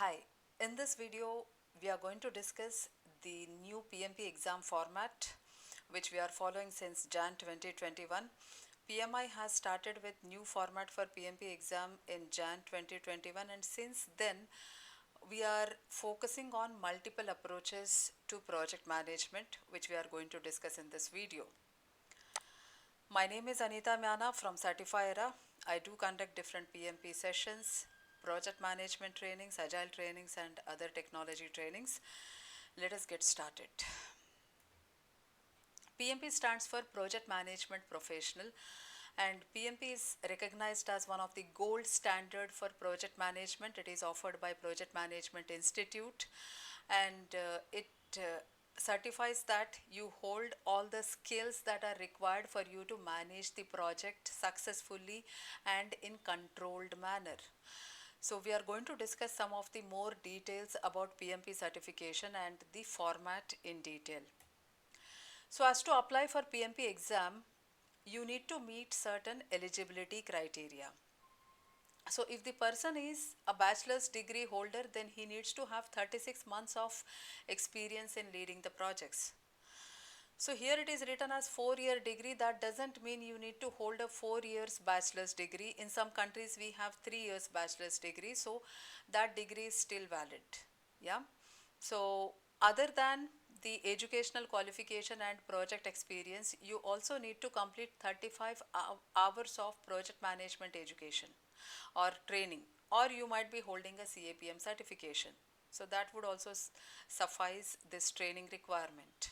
Hi, in this video we are going to discuss the new PMP exam format which we are following since Jan 2021. PMI has started with new format for PMP exam in Jan 2021, and since then we are focusing on multiple approaches to project management which we are going to discuss in this video. My name is Anita Myana from Certifyera. I do conduct different PMP sessions, project management trainings, agile trainings, and other technology trainings. Let us get started. PMP stands for Project Management Professional, and PMP is recognized as one of the gold standard for project management. It is offered by Project Management Institute, and it certifies that you hold all the skills that are required for you to manage the project successfully and in controlled manner. So we are going to discuss some of the more details about PMP certification and the format in detail. So as to apply for PMP exam, you need to meet certain eligibility criteria. So if the person is a bachelor's degree holder, then he needs to have 36 months of experience in leading the projects. So here it is written as 4-year degree. That doesn't mean you need to hold a 4 years bachelor's degree. In some countries we have 3 years bachelor's degree, so that degree is still valid. Yeah. So other than the educational qualification and project experience, you also need to complete 35 hours of project management education or training, or you might be holding a CAPM certification. So that would also suffice this training requirement.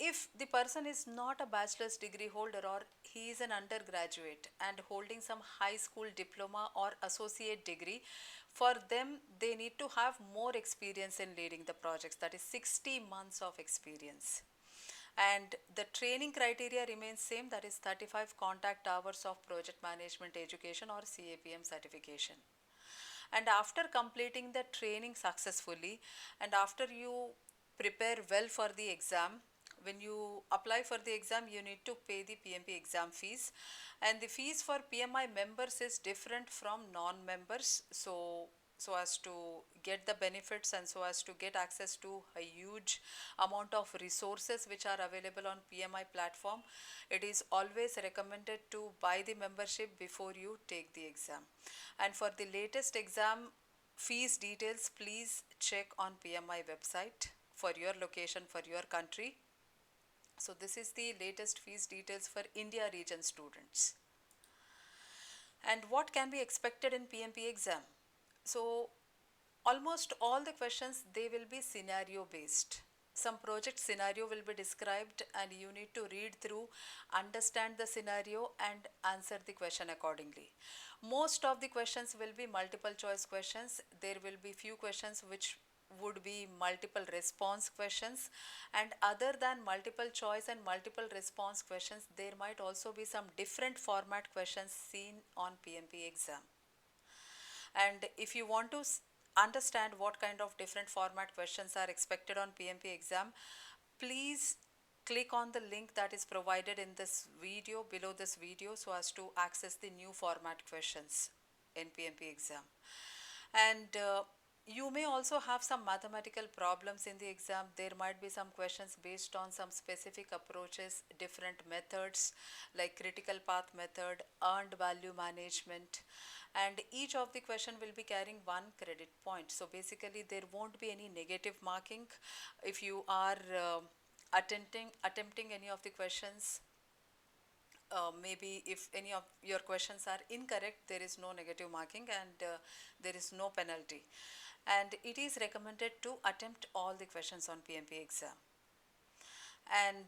If the person is not a bachelor's degree holder, or he is an undergraduate and holding some high school diploma or associate degree, for them they need to have more experience in leading the projects, that is 60 months of experience. And the training criteria remains same, that is 35 contact hours of project management education or CAPM certification. And after completing the training successfully, and after you prepare well for the exam, when you apply for the exam, you need to pay the PMP exam fees, and the fees for PMI members is different from non-members. So as to get the benefits and so as to get access to a huge amount of resources which are available on PMI platform, it is always recommended to buy the membership before you take the exam. And for the latest exam fees details, please check on PMI website for your location, for your country. So this is the latest fees details for India region students. And what can be expected in PMP exam? So almost all the questions, they will be scenario based. Some project scenario will be described and you need to read through, understand the scenario and answer the question accordingly. Most of the questions will be multiple choice questions. There will be few questions which would be multiple response questions, and other than multiple choice and multiple response questions, there might also be some different format questions seen on PMP exam. And if you want to understand what kind of different format questions are expected on PMP exam, please click on the link that is provided in this video, below this video, so as to access the new format questions in PMP exam. And you may also have some mathematical problems in the exam. There might be some questions based on some specific approaches, different methods like critical path method, earned value management, and each of the question will be carrying 1 credit point. So basically there won't be any negative marking if you are attempting any of the questions. Maybe if any of your questions are incorrect, there is no negative marking, and there is no penalty. And it is recommended to attempt all the questions on PMP exam. And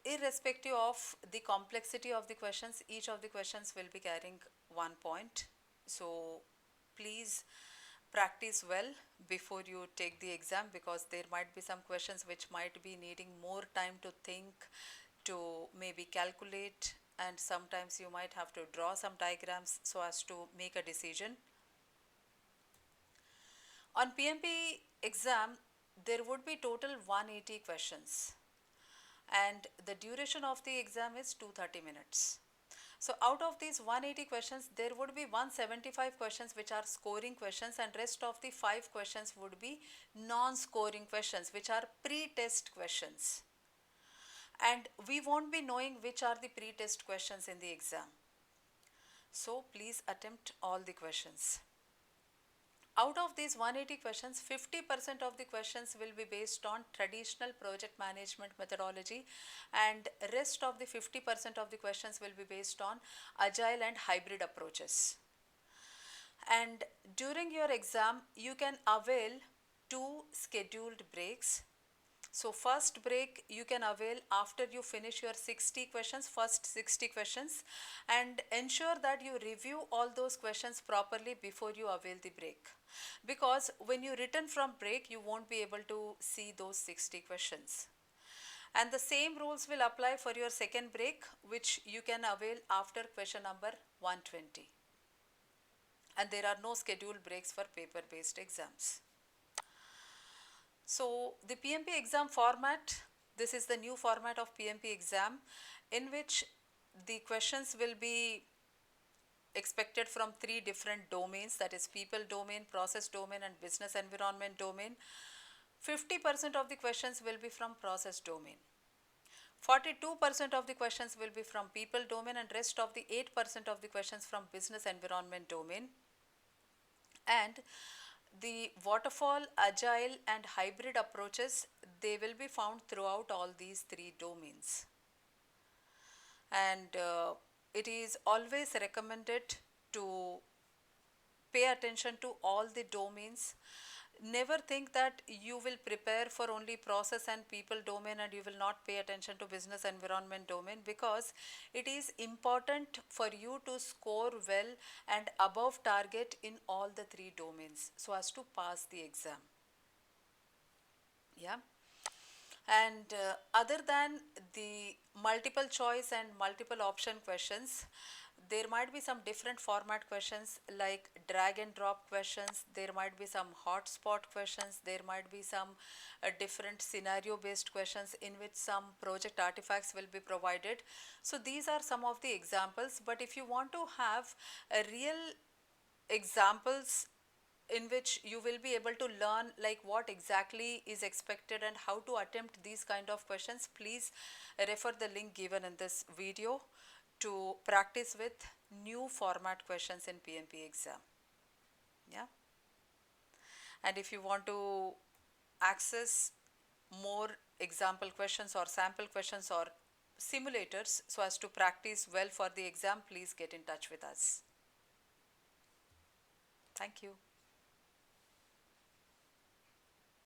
irrespective of the complexity of the questions, each of the questions will be carrying 1 point. So please practice well before you take the exam, because there might be some questions which might be needing more time to think, to maybe calculate, and sometimes you might have to draw some diagrams so as to make a decision. On PMP exam, there would be total 180 questions, and the duration of the exam is 230 minutes. So out of these 180 questions, there would be 175 questions which are scoring questions, and rest of the 5 questions would be non-scoring questions which are pre-test questions. And we won't be knowing which are the pre-test questions in the exam. So please attempt all the questions. Out of these 180 questions, 50% of the questions will be based on traditional project management methodology, and rest of the 50% of the questions will be based on agile and hybrid approaches. And during your exam, you can avail 2 scheduled breaks. So first break you can avail after you finish your 60 questions, first 60 questions, and ensure that you review all those questions properly before you avail the break. Because when you return from break, you won't be able to see those 60 questions. And the same rules will apply for your second break, which you can avail after question number 120. And there are no scheduled breaks for paper-based exams. So the PMP exam format, this is the new format of PMP exam, in which the questions will be expected from 3 different domains, that is people domain, process domain and business environment domain. 50% of the questions will be from process domain. 42% of the questions will be from people domain, and rest of the 8% of the questions from business environment domain. And the waterfall, agile and hybrid approaches, they will be found throughout all these 3 domains. And it is always recommended to pay attention to all the domains. Never think that you will prepare for only process and people domain and you will not pay attention to business environment domain, because it is important for you to score well and above target in all the 3 domains so as to pass the exam. Yeah. And other than the multiple choice and multiple option questions, there might be some different format questions like drag and drop questions, there might be some hotspot questions, there might be some different scenario based questions in which some project artifacts will be provided. So these are some of the examples, but if you want to have a real examples in which you will be able to learn like what exactly is expected and how to attempt these kind of questions, please refer the link given in this video to practice with new format questions in PMP exam. Yeah. And if you want to access more example questions or sample questions or simulators so as to practice well for the exam, please get in touch with us. Thank you.